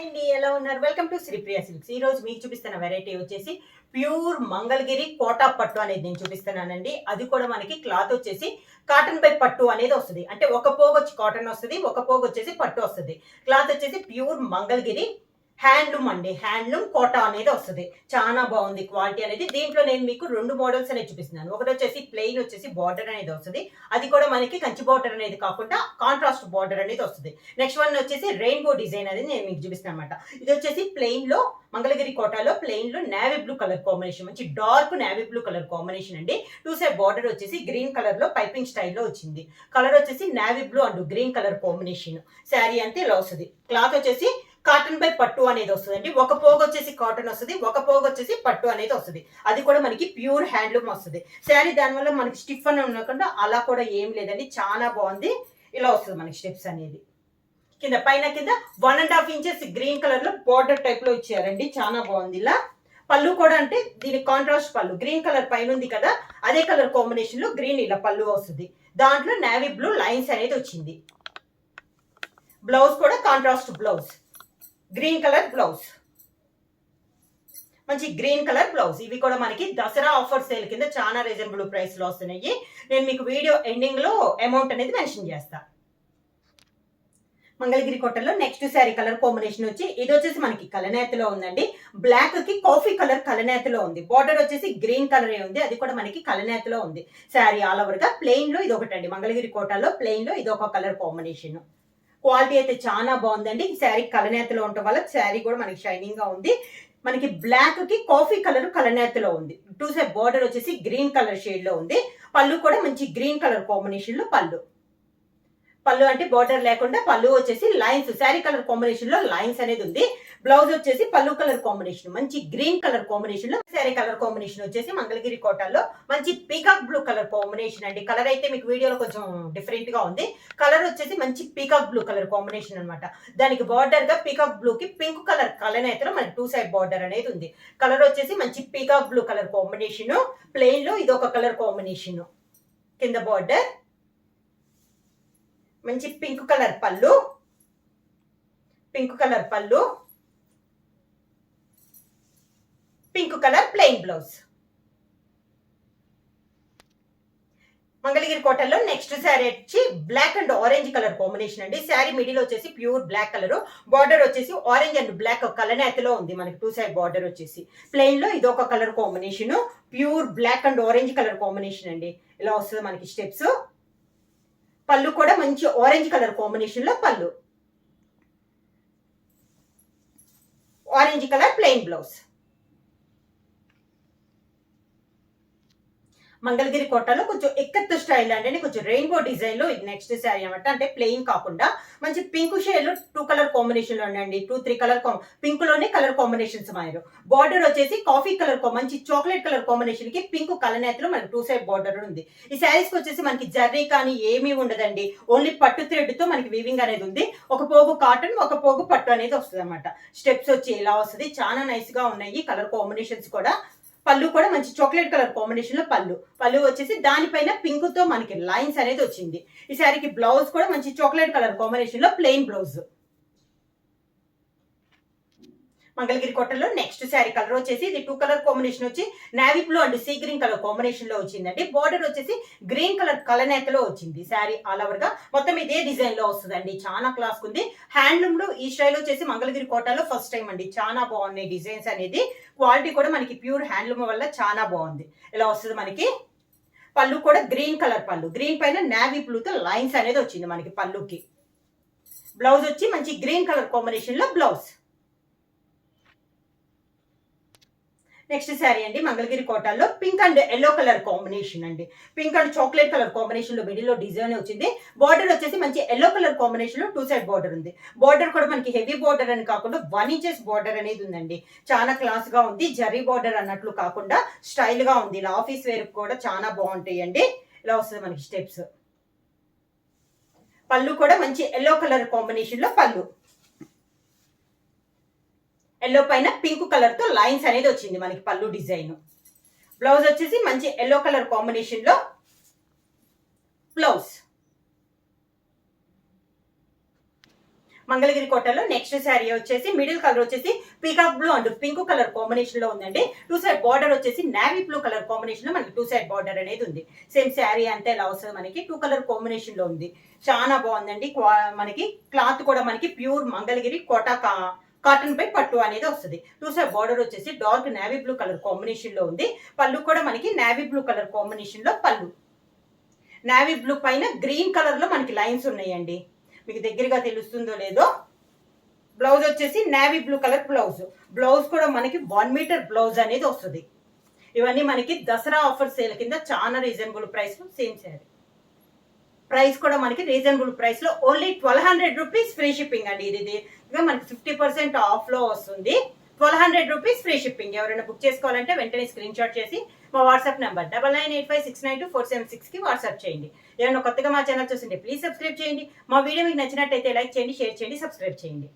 అండి, ఎలా ఉన్నారు? Welcome to Sripriya silks. ఈ రోజు మీకు చూపిస్తున్న వెరైటీ వచ్చేసి ప్యూర్ మంగళగిరి కోటా పట్టు అనేది నేను చూపిస్తున్నానండి. అది కూడా మనకి క్లాత్ వచ్చేసి కాటన్ బై పట్టు అనేది వస్తుంది. అంటే ఒక పోగు వచ్చి కాటన్ వస్తుంది, ఒక పోగు వచ్చేసి పట్టు వస్తుంది. క్లాత్ వచ్చేసి ప్యూర్ మంగళగిరి హ్యాండ్లూమ్ అండి. హ్యాండ్లూమ్ కోటా అనేది వస్తుంది. చాలా బాగుంది క్వాలిటీ అనేది. దీంట్లో నేను మీకు రెండు మోడల్స్ అనేది చూపిస్తున్నాను. ఒకటి వచ్చేసి ప్లెయిన్ వచ్చేసి బార్డర్ అనేది వస్తుంది. అది కూడా మనకి కంచి బార్డర్ అనేది కాకుండా కాంట్రాస్ట్ బార్డర్ అనేది వస్తుంది. నెక్స్ట్ వన్ వచ్చేసి రెయిన్బో డిజైన్ అనేది నేను మీకు చూపిస్తాను అనమాట. ఇది వచ్చేసి ప్లెయిన్ లో మంగళగిరి కోటాలో ప్లెయిన్ లో నేవీ బ్లూ కలర్ కాంబినేషన్, మంచి dark navy blue colour combination అండి. టూ సైడ్ బార్డర్ వచ్చేసి గ్రీన్ కలర్ లో పైపింగ్ స్టైల్లో వచ్చింది. కలర్ వచ్చేసి navy blue and green colour combination. Sari అంతే ఇలా వస్తుంది. క్లాత్ వచ్చేసి కాటన్ బై పట్టు అనేది వస్తుంది. ఒక పోగు వచ్చేసి కాటన్ వస్తుంది, ఒక పోగు వచ్చేసి పట్టు అనేది వస్తుంది. అది కూడా మనకి ప్యూర్ హ్యాండ్లూమ్ వస్తుంది. శారీ దానివల్ల మనకి స్టిఫ్ అని ఉండకుండా అలా కూడా ఏం లేదండి, చాలా బాగుంది. ఇలా వస్తుంది మనకి స్టెప్స్ అనేది. కింద పైన కింద 1.5 ఇంచెస్ గ్రీన్ కలర్ లో బార్డర్ టైప్ లో ఇచ్చారండి, చాలా బాగుంది. ఇలా పళ్ళు కూడా అంటే దీని కాంట్రాస్ట్ పళ్ళు గ్రీన్ కలర్ పైన ఉంది కదా, అదే కలర్ కాంబినేషన్ లో గ్రీన్ ఇలా పళ్ళు వస్తుంది. దాంట్లో నేవీ బ్లూ లైన్స్ అనేది వచ్చింది. బ్లౌజ్ కూడా contrast blouse, green colour blouse, మంచి గ్రీన్ కలర్ బ్లౌజ్. ఇవి కూడా మనకి దసరా ఆఫర్ సేల్ కింద చాలా రీజనబుల్ ప్రైస్ లో వస్తున్నాయి. నేను మీకు వీడియో ఎండింగ్ లో అమౌంట్ అనేది మెన్షన్ చేస్తా. మంగళగిరి కోటలో నెక్స్ట్ శారీ కలర్ కాంబినేషన్ వచ్చి ఇది వచ్చేసి మనకి కలనేతలో ఉందండి. బ్లాక్ కి కాఫీ కలర్ కలనేతలో ఉంది. బార్డర్ వచ్చేసి గ్రీన్ కలర్ ఉంది, అది కూడా మనకి కలనేతలో ఉంది. శారీ ఆల్ ఓవర్ గా ప్లెయిన్ లో ఇది ఒకటండి. మంగళగిరి కోటలో ప్లెయిన్ లో ఇది ఒక కలర్ కాంబినేషన్. క్వాలిటీ అయితే చాలా బాగుందండి. శారీ కలనేతలో ఉండటం వల్ల శారీ కూడా మనకి షైనింగ్ గా ఉంది. మనకి బ్లాక్ కి కాఫీ కలర్ కలనేతలో ఉంది. టూ సైడ్ బార్డర్ వచ్చేసి గ్రీన్ కలర్ షేడ్ లో ఉంది. పళ్ళు కూడా మంచి గ్రీన్ కలర్ కాంబినేషన్ లో పళ్ళు. పళ్ళు అంటే బార్డర్ లేకుండా పళ్ళు వచ్చేసి లైన్స్, శారీ కలర్ కాంబినేషన్ లో లైన్స్ అనేది ఉంది. బ్లౌజ్ వచ్చేసి పళ్ళు కలర్ కాంబినేషన్ మంచి గ్రీన్ కలర్ కాంబినేషన్ లో. శారీ కలర్ కాంబినేషన్ వచ్చేసి మంగళగిరి కోటాలో మంచి పీకాక్ బ్లూ కలర్ కాంబినేషన్ అండి. కలర్ అయితే మీకు వీడియోలో కొంచెం డిఫరెంట్ గా ఉంది. కలర్ వచ్చేసి మంచి పీకాక్ బ్లూ కలర్ కాంబినేషన్ అనమాట. దానికి బార్డర్ గా పీకాక్ బ్లూ కి పింక్ కలర్ కలనేతలో మనకి టూ సైడ్ బార్డర్ అనేది ఉంది. కలర్ వచ్చేసి మంచి peacock blue colour combination. Plain లో ఇది ఒక కలర్ కాంబినేషన్. కింద బార్డర్ మంచి పింక్ కలర్ పళ్ళు, పింక్ కలర్ పళ్ళు, pink colour plain blouse. Mangalagiri కోటల్లో నెక్స్ట్ శారీ వచ్చి black and orange colour combination అండి. శారీ మిడిల్ వచ్చేసి ప్యూర్ బ్లాక్ కలర్, బార్డర్ వచ్చేసి ఆరెంజ్ అండ్ బ్లాక్ కలనేతలో ఉంది. మనకి టూ సైడ్ బార్డర్ వచ్చేసి ప్లెయిన్ లో ఇది ఒక colour combination. Pure black and orange colour combination అండి. ఇలా వస్తుంది మనకి స్టెప్స్. పళ్ళు కూడా మంచి ఆరెంజ్ కలర్ కాంబినేషన్ లో పళ్ళు, orange colour plain blouse. Mangalagiri కోటలో కొంచెం ఎక్కత్తు స్టైల్ అంటే కొంచెం రెయిన్బో డిజైన్ లో ఇది నెక్స్ట్ శారీ అనమాట. అంటే ప్లెయిన్ కాకుండా మంచి పింక్ షేడ్ లో టూ కలర్ కాంబినేషన్ లో ఉండండి. 2-3 కలర్ పింక్ లోనే కలర్ కాంబినేషన్స్ మారు. బార్డర్ వచ్చేసి కాఫీ కలర్ మంచి చాక్లెట్ కలర్ కాంబినేషన్ కి పింక్ కలనేతలో మనకి టూ సైడ్ బార్డర్ ఉంది. ఈ శారీస్ కి వచ్చేసి మనకి జర్రీ కానీ ఏమీ ఉండదండి. ఓన్లీ పట్టు థ్రెడ్ తో మనకి వీవింగ్ అనేది ఉంది. ఒక పోగు కాటన్, ఒక పోగు పట్టు అనేది వస్తుంది అనమాట. స్టెప్స్ వచ్చి ఇలా వస్తుంది. చాలా నైస్ గా ఉన్నాయి కలర్ కాంబినేషన్స్ కూడా. పళ్ళు కూడా మంచి చాక్లెట్ కలర్ కాంబినేషన్ లో పళ్ళు. పళ్ళు వచ్చేసి దానిపైన పింక్ తో మనకి లైన్స్ అనేది వచ్చింది. ఈ శారీకి బ్లౌజ్ కూడా మంచి చాక్లెట్ కలర్ కాంబినేషన్ లో ప్లెయిన్ బ్లౌజ్. మంగళగిరి కోటలో నెక్స్ట్ శారీ కలర్ వచ్చేసి ఇది టూ కలర్ కాంబినేషన్ వచ్చి navy blue and sea green colour combination లో వచ్చిందండి. బార్డర్ వచ్చేసి గ్రీన్ కలర్ కలనేతలో వచ్చింది. శారీ ఆల్ ఓవర్ గా మొత్తం ఇదే డిజైన్ లో వస్తుందండి. చాలా క్లాస్ ఉంది. హ్యాండ్లూమ్ లో ఈ స్టైల్ వచ్చేసి మంగళగిరి కోటలో ఫస్ట్ టైం అండి. చాలా బాగున్నాయి డిజైన్స్ అనేది. క్వాలిటీ కూడా మనకి ప్యూర్ హ్యాండ్లూమ్ వల్ల చాలా బాగుంది. ఇలా వస్తుంది మనకి. పళ్ళు కూడా గ్రీన్ కలర్ పళ్ళు, గ్రీన్ పైన నేవీ బ్లూతో లైన్స్ అనేది వచ్చింది మనకి పళ్ళుకి. బ్లౌజ్ వచ్చి మంచి గ్రీన్ కలర్ కాంబినేషన్ లో బ్లౌజ్. నెక్స్ట్ శారీ అండి మంగళగిరి కోటాల్లో pink and yellow colour combination అండి. Pink and chocolate colour combination లో మిడిల్ లో డిజైన్ వచ్చింది. బార్డర్ వచ్చేసి మంచి ఎల్లో కలర్ కాంబినేషన్ లో టూ సైడ్ బార్డర్ ఉంది. బార్డర్ కూడా మనకి హెవీ బార్డర్ అని కాకుండా 1 ఇంచెస్ బార్డర్ అనేది ఉందండి. చాలా క్లాస్ గా ఉంది. జరీ బార్డర్ అన్నట్లు కాకుండా స్టైల్ గా ఉంది. ఇలా ఆఫీస్ వేర్ కూడా చాలా బాగుంటాయి అండి. ఇలా వస్తుంది మనకి స్టెప్స్. పళ్ళు కూడా మంచి ఎల్లో కలర్ కాంబినేషన్ లో పళ్ళు. ఎల్లో పైన పింక్ కలర్ తో లైన్స్ అనేది వచ్చింది మనకి పళ్ళు డిజైన్. బ్లౌజ్ వచ్చేసి మంచి ఎల్లో కలర్ కాంబినేషన్ లో బ్లౌజ్. మంగళగిరి కోటలో నెక్స్ట్ శారీ వచ్చేసి మిడిల్ కలర్ వచ్చేసి peacock blue and pink colour combination లో ఉందండి. 2 సైడ్ బార్డర్ వచ్చేసి నావీ బ్లూ కలర్ కాంబినేషన్ లో మనకి 2 సైడ్ బార్డర్ అనేది ఉంది. సేమ్ శారీ అంతే ఇలా వస్తుంది మనకి 2 కలర్ కాంబినేషన్ లో ఉంది. చాలా బాగుందండి. మనకి క్లాత్ కూడా మనకి ప్యూర్ మంగళగిరి కోటా కాటన్ పై పట్టు అనేది వస్తుంది. 2 సైడ్ బార్డర్ వచ్చేసి dark navy blue colour combination లో ఉంది. పళ్ళు కూడా మనకి నావీ బ్లూ కలర్ కాంబినేషన్ లో పళ్ళు. నావీ బ్లూ పైన గ్రీన్ కలర్ లో మనకి లైన్స్ ఉన్నాయండి, మీకు దగ్గరగా తెలుస్తుందో లేదో. బ్లౌజ్ వచ్చేసి navy blue colour blouse. Blouse కూడా మనకి 1 మీటర్ బ్లౌజ్ అనేది వస్తుంది. ఇవన్నీ మనకి దసరా ఆఫర్ సేల్ కింద చాలా రీజనబుల్ ప్రైస్ లో సేమ్ శారీ. ప్రైస్ కూడా మనకి రీజనబుల్ ప్రైస్ లో ఓన్లీ 1200 రూపీస్ ఫ్రీ షిప్పింగ్ అండి. ఇది మనకి 50% ఆఫ్ లో వస్తుంది. 1200 రూపీస్ ఫ్రీ షిప్పింగ్. ఎవరైనా బుక్ చేసుకోవాలంటే వెంటనే స్క్రీన్ షాట్ చేసి మా వాట్సాప్ నెంబర్ 9985692476 కి వాట్సాప్ చేయండి. ఏమైనా కొత్తగా మా ఛానల్ చూస్తుంటే ప్లీజ్ సబ్స్క్రైబ్ చేయండి. మా వీడియో మీకు నచ్చినట్టయితే లైక్ చేయండి, షేర్ చేయండి, సబ్స్క్రైబ్ చేయండి.